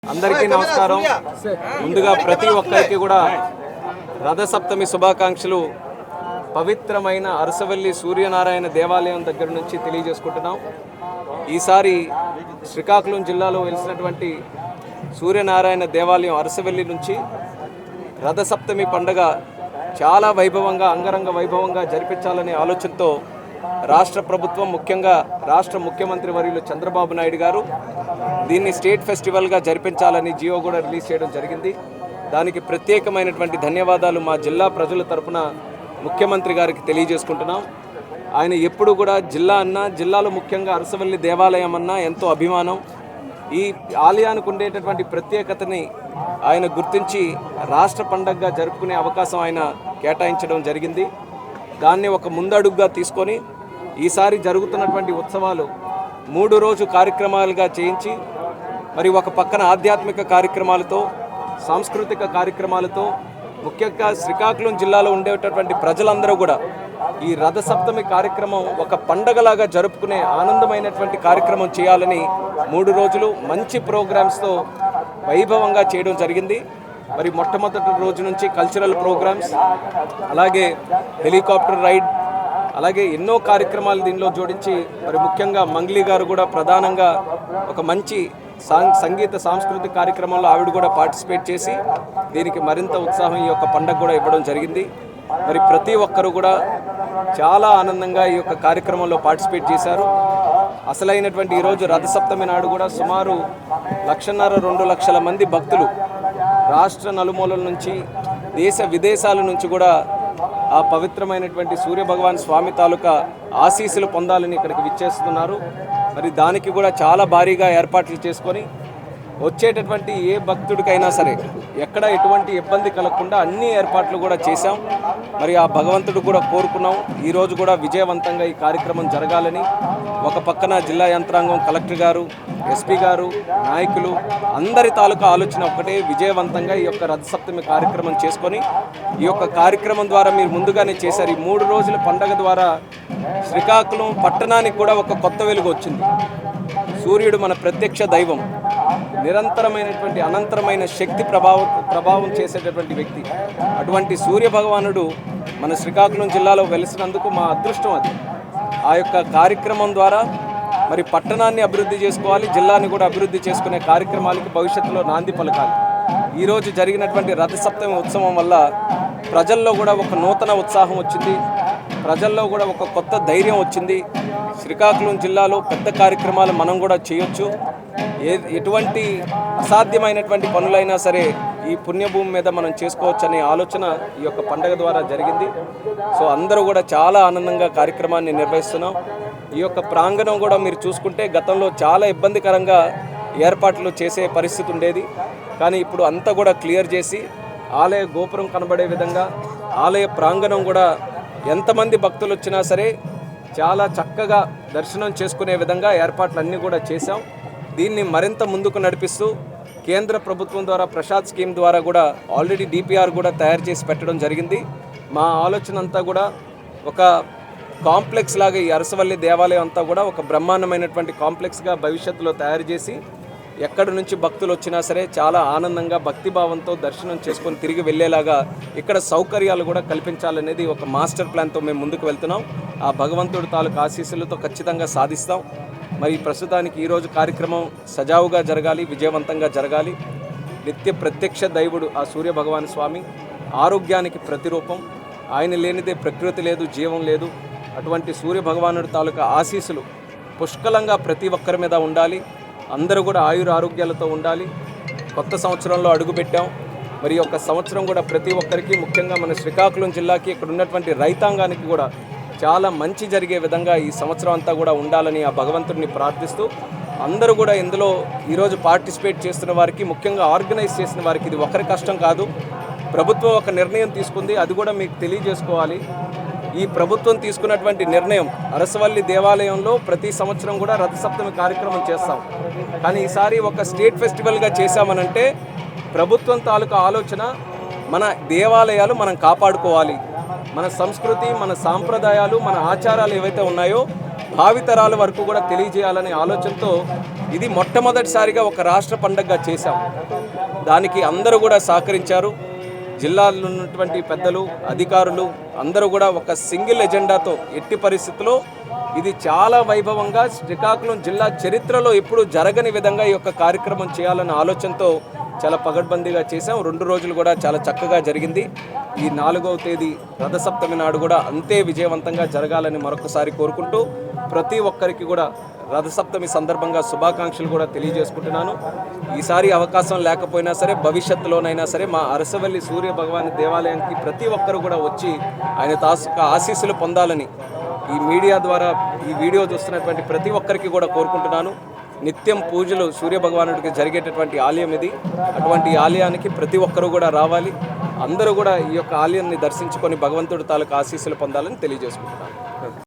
అందరికీ నమస్కారం. ముందుగా ప్రతి ఒక్కరికి కూడా రథసప్తమి శుభాకాంక్షలు పవిత్రమైన అరసవల్లి సూర్యనారాయణ దేవాలయం దగ్గర నుంచి తెలియజేసుకుంటున్నాం. ఈసారి శ్రీకాకుళం జిల్లాలో వెలిసినటువంటి సూర్యనారాయణ దేవాలయం అరసవల్లి నుంచి రథసప్తమి పండుగ చాలా వైభవంగా అంగరంగ వైభవంగా జరిపించాలనే ఆలోచనతో రాష్ట్ర ప్రభుత్వం, ముఖ్యంగా రాష్ట్ర ముఖ్యమంత్రి వర్యులు చంద్రబాబు నాయుడు గారు దీన్ని స్టేట్ ఫెస్టివల్గా జరిపించాలని జియో కూడా రిలీజ్ చేయడం జరిగింది. దానికి ప్రత్యేకమైనటువంటి ధన్యవాదాలు మా జిల్లా ప్రజల తరపున ముఖ్యమంత్రి గారికి తెలియజేసుకుంటున్నాం. ఆయన ఎప్పుడు కూడా జిల్లా అన్నా, జిల్లాలో ముఖ్యంగా అరసవల్లి దేవాలయం అన్నా ఎంతో అభిమానం. ఈ ఆలయానికి ఉండేటటువంటి ప్రత్యేకతని ఆయన గుర్తించి రాష్ట్ర పండగగా జరుపుకునే అవకాశం ఆయన కేటాయించడం జరిగింది. దాన్ని ఒక ముందడుగుగా తీసుకొని ఈసారి జరుగుతున్నటువంటి ఉత్సవాలు 3 రోజు కార్యక్రమాలుగా చేయించి, మరి ఒక పక్కన ఆధ్యాత్మిక కార్యక్రమాలతో, సాంస్కృతిక కార్యక్రమాలతో, ముఖ్యంగా శ్రీకాకుళం జిల్లాలో ఉండేటటువంటి ప్రజలందరూ కూడా ఈ రథసప్తమి కార్యక్రమం ఒక పండగలాగా జరుపుకునే ఆనందమైనటువంటి కార్యక్రమం చేయాలని 3 రోజులు మంచి ప్రోగ్రామ్స్తో వైభవంగా చేయడం జరిగింది. మరి మొట్టమొదటి రోజు నుంచి కల్చరల్ ప్రోగ్రామ్స్, అలాగే హెలికాప్టర్ రైడ్, అలాగే ఎన్నో కార్యక్రమాలు దీనిలో జోడించి, మరి ముఖ్యంగా మంగ్లీ గారు కూడా ప్రధానంగా ఒక మంచి సంగీత సాంస్కృతిక కార్యక్రమంలో ఆవిడ కూడా పార్టిసిపేట్ చేసి దీనికి మరింత ఉత్సాహం ఈ యొక్క పండుగ కూడా ఇవ్వడం జరిగింది. మరి ప్రతి ఒక్కరు కూడా చాలా ఆనందంగా ఈ యొక్క కార్యక్రమంలో పార్టిసిపేట్ చేశారు. అసలైనటువంటి ఈరోజు రథసప్తమి నాడు కూడా సుమారు 1.5-2 లక్షల మంది భక్తులు రాష్ట్ర నలుమూలల నుంచి, దేశ విదేశాల నుంచి కూడా ఆ పవిత్రమైనటువంటి సూర్యభగవాన్ స్వామి తాలూకా ఆశీస్సులు పొందాలని ఇక్కడికి విచ్చేస్తున్నారు. మరి దానికి కూడా చాలా భారీగా ఏర్పాట్లు చేసుకొని వచ్చేటటువంటి ఏ భక్తుడికైనా సరే ఎక్కడ ఎటువంటి ఇబ్బంది కలగకుండా అన్ని ఏర్పాట్లు కూడా చేశాం. మరి ఆ భగవంతుడు కూడా కోరుకున్నాం ఈరోజు కూడా విజయవంతంగా ఈ కార్యక్రమం జరగాలని. ఒక పక్కన జిల్లా యంత్రాంగం, కలెక్టర్ గారు, ఎస్పీ గారు, నాయకులు అందరి తాలూకా ఆలోచన ఒక్కటే, విజయవంతంగా ఈ యొక్క రథసప్తమి కార్యక్రమం చేసుకొని ఈ యొక్క కార్యక్రమం ద్వారా మీరు ముందుగానే చేశారు. ఈ 3 రోజుల పండగ ద్వారా శ్రీకాకుళం పట్టణానికి కూడా ఒక కొత్త వెలుగు వచ్చింది. సూర్యుడు మన ప్రత్యక్ష దైవం, నిరంతరమైనటువంటి అనంతరమైన శక్తి ప్రభావం చేసేటటువంటి వ్యక్తి. అటువంటి సూర్య భగవానుడు మన శ్రీకాకుళం జిల్లాలో వెలిసినందుకు మా అదృష్టం అది. ఆ యొక్క కార్యక్రమం ద్వారా మరి పట్టణాన్ని అభివృద్ధి చేసుకోవాలి, జిల్లాని కూడా అభివృద్ధి చేసుకునే కార్యక్రమాలకి భవిష్యత్తులో నాంది పలకాలి. ఈరోజు జరిగినటువంటి రథసప్తమి ఉత్సవం వల్ల ప్రజల్లో కూడా ఒక నూతన ఉత్సాహం వచ్చింది, ప్రజల్లో కూడా ఒక కొత్త ధైర్యం వచ్చింది. శ్రీకాకుళం జిల్లాలో పెద్ద కార్యక్రమాలు మనం కూడా చేయొచ్చు, ఎటువంటి అసాధ్యమైనటువంటి పనులైనా సరే ఈ పుణ్యభూమి మీద మనం చేసుకోవచ్చు అనే ఆలోచన ఈ యొక్క పండగ ద్వారా జరిగింది. సో అందరూ కూడా చాలా ఆనందంగా కార్యక్రమాన్ని నిర్వహిస్తున్నాం. ఈ యొక్క ప్రాంగణం కూడా మీరు చూసుకుంటే గతంలో చాలా ఇబ్బందికరంగా ఏర్పాట్లు చేసే పరిస్థితి ఉండేది. కానీ ఇప్పుడు అంతా కూడా క్లియర్ చేసి ఆలయ గోపురం కనబడే విధంగా, ఆలయ ప్రాంగణం కూడా ఎంతమంది భక్తులు వచ్చినా సరే చాలా చక్కగా దర్శనం చేసుకునే విధంగా ఏర్పాట్లన్నీ కూడా చేశాం. దీన్ని మరింత ముందుకు నడిపిస్తూ కేంద్ర ప్రభుత్వం ద్వారా ప్రసాద్ స్కీమ్ ద్వారా కూడా ఆల్రెడీ డిపిఆర్ కూడా తయారు చేసి పెట్టడం జరిగింది. మా ఆలోచన అంతా కూడా ఒక కాంప్లెక్స్ లాగా ఈ అరసవల్లి దేవాలయం అంతా కూడా ఒక బ్రహ్మాండమైనటువంటి కాంప్లెక్స్గా భవిష్యత్తులో తయారు చేసి ఎక్కడి నుంచి భక్తులు వచ్చినా సరే చాలా ఆనందంగా భక్తిభావంతో దర్శనం చేసుకొని తిరిగి వెళ్ళేలాగా ఇక్కడ సౌకర్యాలు కూడా కల్పించాలనేది ఒక మాస్టర్ ప్లాన్తో మేము ముందుకు వెళ్తున్నాం. ఆ భగవంతుడి తాలూకు ఆశీస్సులతో ఖచ్చితంగా సాధిస్తాం. మరి ప్రస్తుతానికి ఈరోజు కార్యక్రమం సజావుగా జరగాలి, విజయవంతంగా జరగాలి. నిత్య ప్రత్యక్ష దైవుడు ఆ సూర్య భగవాన్ స్వామి, ఆరోగ్యానికి ప్రతిరూపం. ఆయన లేనిదే ప్రకృతి లేదు, జీవం లేదు. అటువంటి సూర్య భగవానుడి తాలూకా ఆశీస్సులు పుష్కలంగా ప్రతి ఒక్కరి మీద ఉండాలి. అందరూ కూడా ఆరోగ్యాలతో ఉండాలి. కొత్త సంవత్సరంలో అడుగుపెట్టాం. మరి ఒక సంవత్సరం కూడా ప్రతి ఒక్కరికి, ముఖ్యంగా మన శ్రీకాకుళం జిల్లాకి, ఇక్కడ ఉన్నటువంటి రైతాంగానికి కూడా చాలా మంచి జరిగే విధంగా ఈ సంవత్సరం అంతా కూడా ఉండాలని ఆ భగవంతుడిని ప్రార్థిస్తూ, అందరూ కూడా ఇందులో ఈరోజు పార్టిసిపేట్ చేస్తున్న వారికి, ముఖ్యంగా ఆర్గనైజ్ చేసిన వారికి ఇది ఒకరి కష్టం కాదు. ప్రభుత్వం ఒక నిర్ణయం తీసుకుంది, అది కూడా మీకు తెలియజేసుకోవాలి. ఈ ప్రభుత్వం తీసుకున్నటువంటి నిర్ణయం, అరసవల్లి దేవాలయంలో ప్రతి సంవత్సరం కూడా రథసప్తమి కార్యక్రమం చేస్తాం. కానీ ఈసారి ఒక స్టేట్ ఫెస్టివల్గా చేశామనంటే ప్రభుత్వం తాలూకా ఆలోచన మన దేవాలయాలు మనం కాపాడుకోవాలి, మన సంస్కృతి, మన సాంప్రదాయాలు, మన ఆచారాలు ఏవైతే ఉన్నాయో భావితరాల వరకు కూడా తెలియజేయాలనే ఆలోచనతో ఇది మొట్టమొదటిసారిగా ఒక రాష్ట్ర పండగగా చేశాం. దానికి అందరూ కూడా సహకరించారు. జిల్లాలో ఉన్నటువంటి పెద్దలు, అధికారులు అందరూ కూడా ఒక సింగిల్ ఎజెండాతో ఎట్టి పరిస్థితుల్లో ఇది చాలా వైభవంగా శ్రీకాకుళం జిల్లా చరిత్రలో ఎప్పుడూ జరగని విధంగా ఈ యొక్క కార్యక్రమం చేయాలన్న ఆలోచనతో చాలా పగడ్బందీగా చేసాం. 2 రోజులు కూడా చాలా చక్కగా జరిగింది. ఈ 4వ తేదీ రథసప్తమి నాడు కూడా అంతే విజయవంతంగా జరగాలని మరొకసారి కోరుకుంటూ ప్రతి ఒక్కరికి కూడా రథసప్తమి సందర్భంగా శుభాకాంక్షలు కూడా తెలియజేసుకుంటున్నాను. ఈసారి అవకాశం లేకపోయినా సరే భవిష్యత్తులోనైనా సరే మా అరసవల్లి సూర్య భగవాన్ దేవాలయానికి ప్రతి ఒక్కరు కూడా వచ్చి ఆయన ఆశీస్సులు పొందాలని ఈ మీడియా ద్వారా ఈ వీడియో చూస్తున్నటువంటి ప్రతి ఒక్కరికి కూడా కోరుకుంటున్నాను. నిత్యం పూజలు సూర్య భగవానుడికి జరిగేటటువంటి ఆలయం ఇది. అటువంటి ఆలయానికి ప్రతి ఒక్కరూ కూడా రావాలి. అందరూ కూడా ఈ యొక్క ఆలయాన్ని దర్శించుకొని భగవంతుడి తాలూకు ఆశీస్సులు పొందాలని తెలియజేసుకుంటున్నాను.